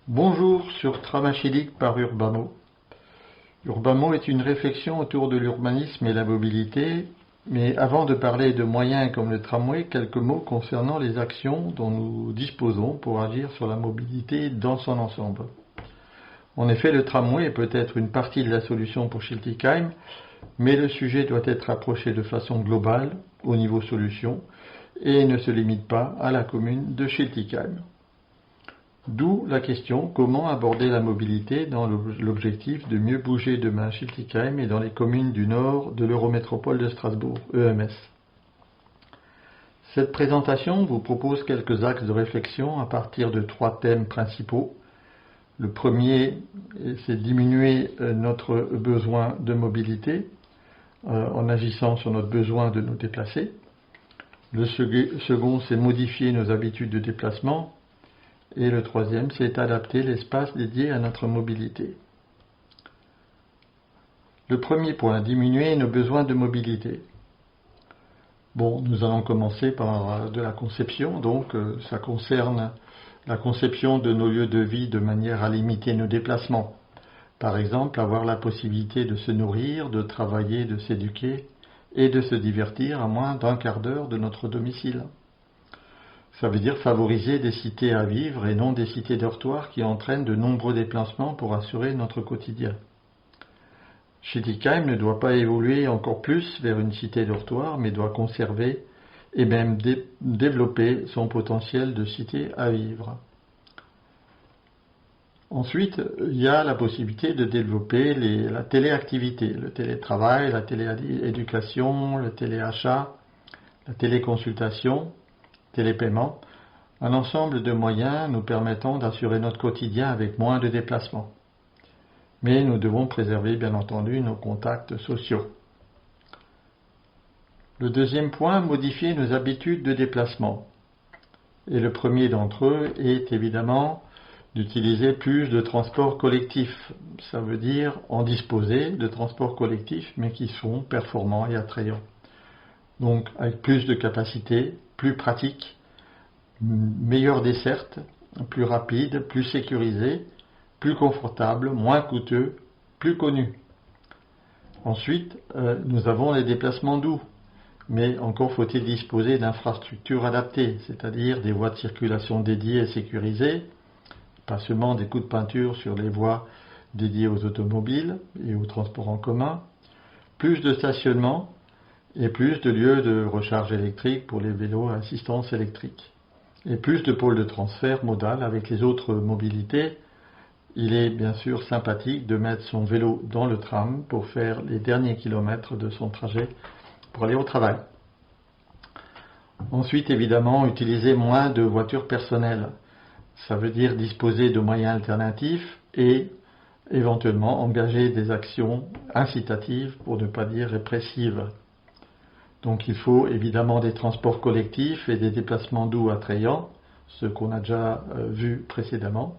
Bonjour sur Tramachilique par Urbamo. Urbamo est une réflexion autour de l'urbanisme et la mobilité, mais avant de parler de moyens comme le tramway, quelques mots concernant les actions dont nous disposons pour agir sur la mobilité dans son ensemble. En effet, le tramway est peut-être une partie de la solution pour Schiltigheim, mais le sujet doit être approché de façon globale, au niveau solution, et ne se limite pas à la commune de Schiltigheim. D'où la question comment aborder la mobilité dans l'objectif de mieux bouger demain à Schiltigheim et dans les communes du nord de l'Eurométropole de Strasbourg, EMS. Cette présentation vous propose quelques axes de réflexion à partir de 3 thèmes principaux. Le premier, c'est diminuer notre besoin de mobilité en agissant sur notre besoin de nous déplacer. Le second, c'est modifier nos habitudes de déplacement. Et le troisième, c'est adapter l'espace dédié à notre mobilité. Le premier point, diminuer nos besoins de mobilité. Bon, nous allons commencer par de la conception, donc ça concerne la conception de nos lieux de vie de manière à limiter nos déplacements. Par exemple, avoir la possibilité de se nourrir, de travailler, de s'éduquer et de se divertir à moins d'un quart d'heure de notre domicile. Ça veut dire favoriser des cités à vivre et non des cités dortoirs qui entraînent de nombreux déplacements pour assurer notre quotidien. Schiltigheim ne doit pas évoluer encore plus vers une cité dortoir, mais doit conserver et même développer son potentiel de cité à vivre. Ensuite, il y a la possibilité de développer la téléactivité, le télétravail, la télééducation, le téléachat, la téléconsultation, télépaiement, un ensemble de moyens nous permettant d'assurer notre quotidien avec moins de déplacements. Mais nous devons préserver bien entendu nos contacts sociaux. Le deuxième point, modifier nos habitudes de déplacement. Et le premier d'entre eux est évidemment d'utiliser plus de transports collectifs. Ça veut dire en disposer de transports collectifs, mais qui sont performants et attrayants. Donc avec plus de capacité, plus pratique, meilleure desserte, plus rapide, plus sécurisé, plus confortable, moins coûteux, plus connu. Ensuite, nous avons les déplacements doux, mais encore faut-il disposer d'infrastructures adaptées, c'est-à-dire des voies de circulation dédiées et sécurisées, pas seulement des coups de peinture sur les voies dédiées aux automobiles et aux transports en commun, plus de stationnement et plus de lieux de recharge électrique pour les vélos à assistance électrique. Et plus de pôles de transfert modal avec les autres mobilités. Il est bien sûr sympathique de mettre son vélo dans le tram pour faire les derniers kilomètres de son trajet pour aller au travail. Ensuite, évidemment, utiliser moins de voitures personnelles. Ça veut dire disposer de moyens alternatifs et éventuellement engager des actions incitatives, pour ne pas dire répressives. Donc il faut évidemment des transports collectifs et des déplacements doux attrayants, ce qu'on a déjà vu précédemment.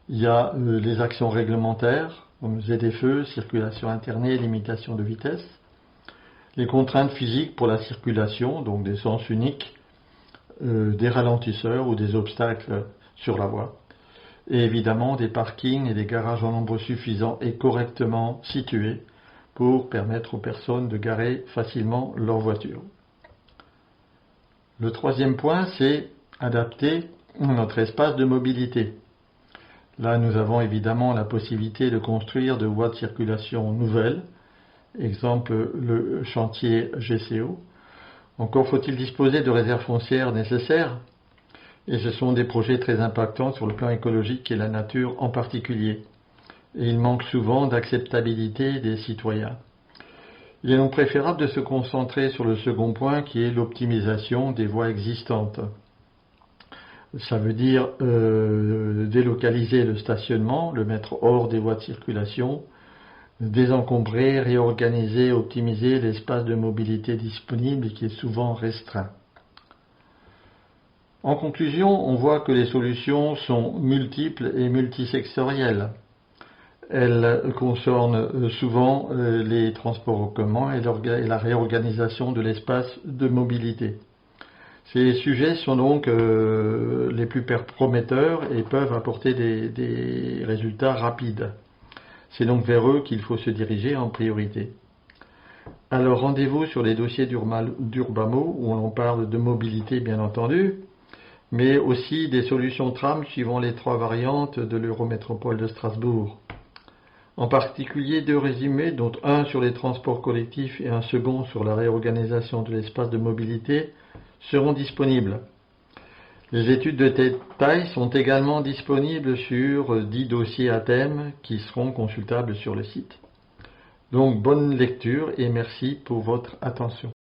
Il y a les actions réglementaires, comme ZFE, circulation alternée, limitation de vitesse. Les contraintes physiques pour la circulation, donc des sens uniques, des ralentisseurs ou des obstacles sur la voie. Et évidemment des parkings et des garages en nombre suffisant et correctement situés pour permettre aux personnes de garer facilement leur voiture. Le troisième point, c'est adapter notre espace de mobilité. Là, nous avons évidemment la possibilité de construire de voies de circulation nouvelles, exemple le chantier GCO. Encore faut-il disposer de réserves foncières nécessaires, et ce sont des projets très impactants sur le plan écologique et la nature en particulier. Et il manque souvent d'acceptabilité des citoyens. Il est donc préférable de se concentrer sur le second point qui est l'optimisation des voies existantes. Ça veut dire délocaliser le stationnement, le mettre hors des voies de circulation, désencombrer, réorganiser, optimiser l'espace de mobilité disponible qui est souvent restreint. En conclusion, on voit que les solutions sont multiples et multisectorielles. Elles concernent souvent les transports en commun et la réorganisation de l'espace de mobilité. Ces sujets sont donc les plus prometteurs et peuvent apporter des résultats rapides. C'est donc vers eux qu'il faut se diriger en priorité. Alors rendez-vous sur les dossiers d'Urbamo où on parle de mobilité bien entendu, mais aussi des solutions tram suivant les 3 variantes de l'Eurométropole de Strasbourg. En particulier 2 résumés, dont un sur les transports collectifs et un second sur la réorganisation de l'espace de mobilité, seront disponibles. Les études de détail sont également disponibles sur 10 dossiers à thème qui seront consultables sur le site. Donc bonne lecture et merci pour votre attention.